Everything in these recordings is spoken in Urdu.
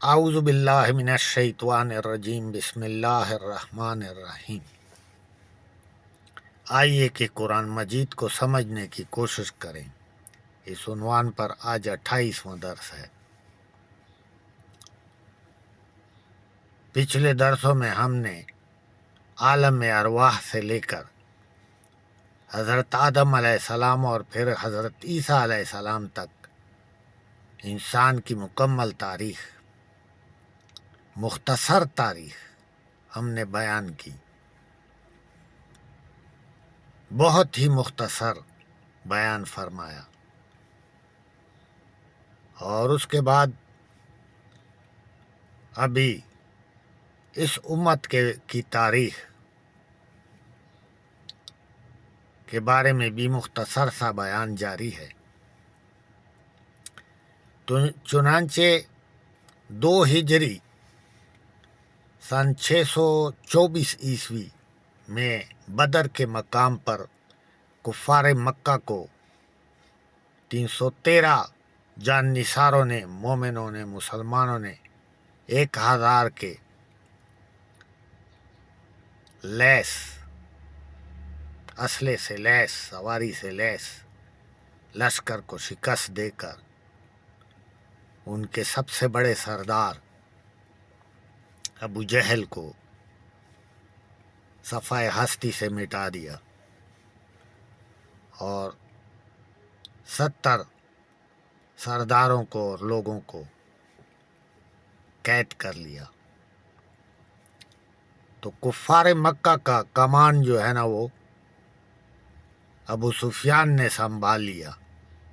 اعوذ باللہ من الشیطان الرجیم بسم اللہ الرحمن الرحیم۔ آئیے کہ قرآن مجید کو سمجھنے کی کوشش کریں۔ اس عنوان پر آج 28واں درس ہے۔ پچھلے درسوں میں ہم نے عالم ارواح سے لے کر حضرت آدم علیہ السلام اور پھر حضرت عیسیٰ علیہ السلام تک انسان کی مکمل تاریخ، مختصر تاریخ ہم نے بیان کی، بہت ہی مختصر بیان فرمایا، اور اس کے بعد ابھی اس امت کی تاریخ کے بارے میں بھی مختصر سا بیان جاری ہے۔ چنانچہ 2 ہجری سن 624 عیسوی میں بدر کے مقام پر کفار مکہ کو 313 جان نثاروں نے، مومنوں نے، مسلمانوں نے 1000 کے لیس، اسلحے سے لیس، سواری سے لیس لشکر کو شکست دے کر ان کے سب سے بڑے سردار ابو جہل کو صفحہ ہستی سے مٹا دیا اور 70 سرداروں کو اور لوگوں کو قید کر لیا۔ تو کفار مکہ کا کمان جو ہے نا، وہ ابو سفیان نے سنبھال لیا،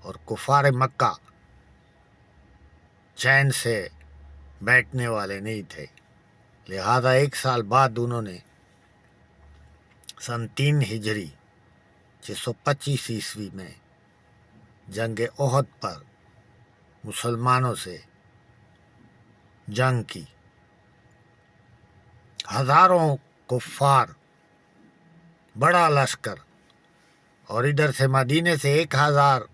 اور کفار مکہ چین سے بیٹھنے والے نہیں تھے، لہذا 1 سال بعد انہوں نے سن 3 ہجری 625 عیسوی میں جنگ احد پر مسلمانوں سے جنگ کی۔ ہزاروں کفار، بڑا لشکر، اور ادھر سے مدینے سے 1000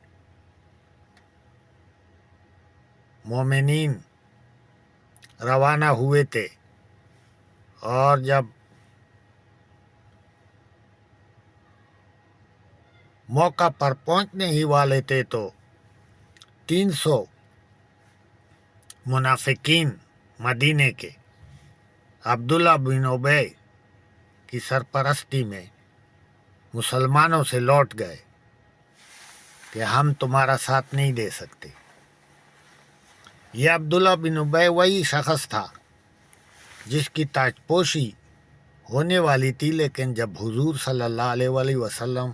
مومنین روانہ ہوئے تھے، اور جب موقع پر پہنچنے ہی والے تھے تو 300 منافقین مدینے کے عبداللہ بن ابی کی سرپرستی میں مسلمانوں سے لوٹ گئے کہ ہم تمہارا ساتھ نہیں دے سکتے۔ یہ عبداللہ بن ابی وہی شخص تھا جس کی تاج پوشی ہونے والی تھی، لیکن جب حضور صلی اللہ علیہ وآلہ وسلم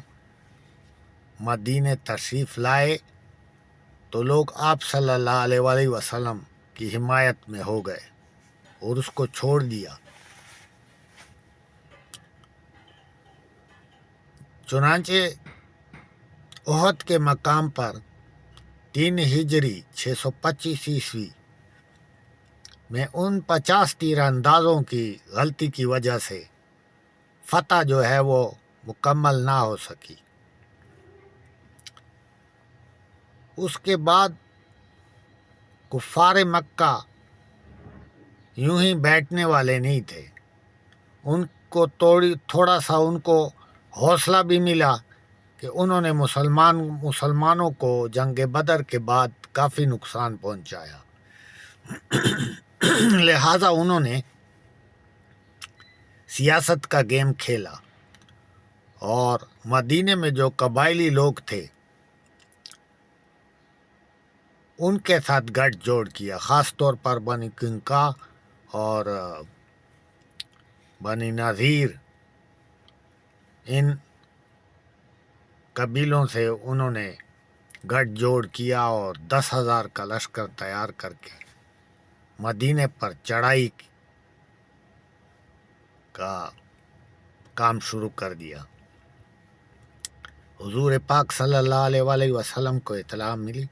مدینے تشریف لائے تو لوگ آپ صلی اللہ علیہ وآلہ وسلم کی حمایت میں ہو گئے اور اس کو چھوڑ دیا۔ چنانچہ احد کے مقام پر 3 ہجری 625 عیسوی میں ان 50 تیر اندازوں کی غلطی کی وجہ سے فتح جو ہے وہ مکمل نہ ہو سکی۔ اس کے بعد کفار مکہ یوں ہی بیٹھنے والے نہیں تھے، ان کو تھوڑا سا ان کو حوصلہ بھی ملا کہ انہوں نے مسلمانوں کو جنگ بدر کے بعد کافی نقصان پہنچایا، لہٰذا انہوں نے سیاست کا گیم کھیلا اور مدینے میں جو قبائلی لوگ تھے ان کے ساتھ گٹھ جوڑ کیا، خاص طور پر بنی کنکا اور بنی نذیر، ان قبیلوں سے انہوں نے گٹھ جوڑ کیا اور 10,000 کا لشکر تیار کر کے مدینے پر چڑھائی کا کام شروع کر دیا۔ حضور پاک صلی اللہ علیہ وآلہ وسلم کو اطلاع ملی،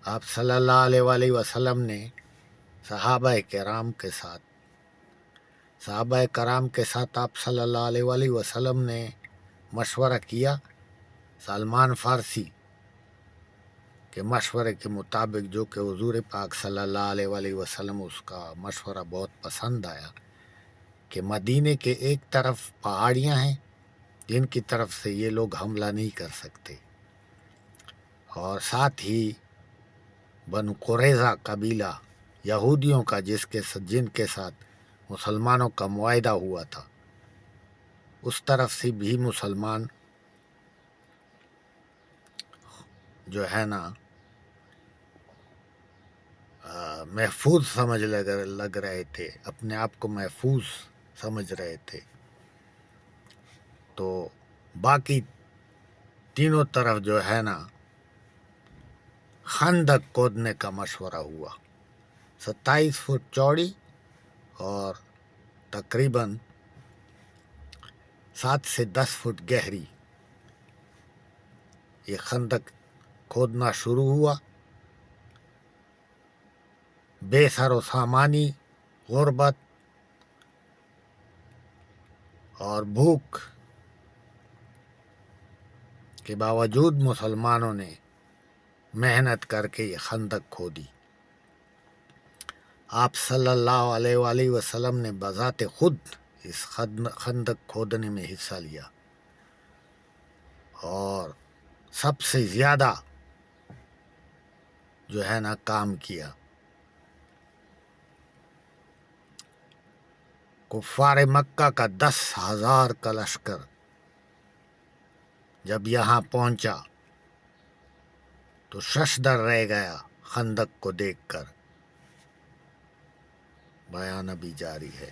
آپ صلی اللہ علیہ وآلہ وسلم نے صحابہ کرام کے ساتھ آپ صلی اللہ علیہ وآلہ وسلم نے مشورہ کیا۔ سلمان فارسی کہ مشورے کے مطابق جو کہ حضور پاک صلی اللہ علیہ وآلہ وسلم اس کا مشورہ بہت پسند آیا کہ مدینے کے ایک طرف پہاڑیاں ہیں جن کی طرف سے یہ لوگ حملہ نہیں کر سکتے، اور ساتھ ہی بنو قریظہ قبیلہ یہودیوں کا جن کے ساتھ مسلمانوں کا معاہدہ ہوا تھا، اس طرف سے بھی مسلمان جو ہے نا محفوظ سمجھ لگ رہے تھے، اپنے آپ کو محفوظ سمجھ رہے تھے۔ تو باقی تینوں طرف جو ہے نا خندق کھودنے کا مشورہ ہوا، 27 فٹ چوڑی اور تقریباً 7 سے 10 فٹ گہری یہ خندق کھودنا شروع ہوا۔ بے سر و سامانی، غربت اور بھوک کے باوجود مسلمانوں نے محنت کر کے یہ خندق کھودی۔ آپ صلی اللہ علیہ وآلہ وسلم نے بذات خود اس خندق کھودنے میں حصہ لیا، اور سب سے زیادہ جو ہے نا کام کیا۔ کفار مکہ کا 10,000 کا لشکر جب یہاں پہنچا تو ششدر رہ گیا خندق کو دیکھ کر۔ بیان ابھی جاری ہے۔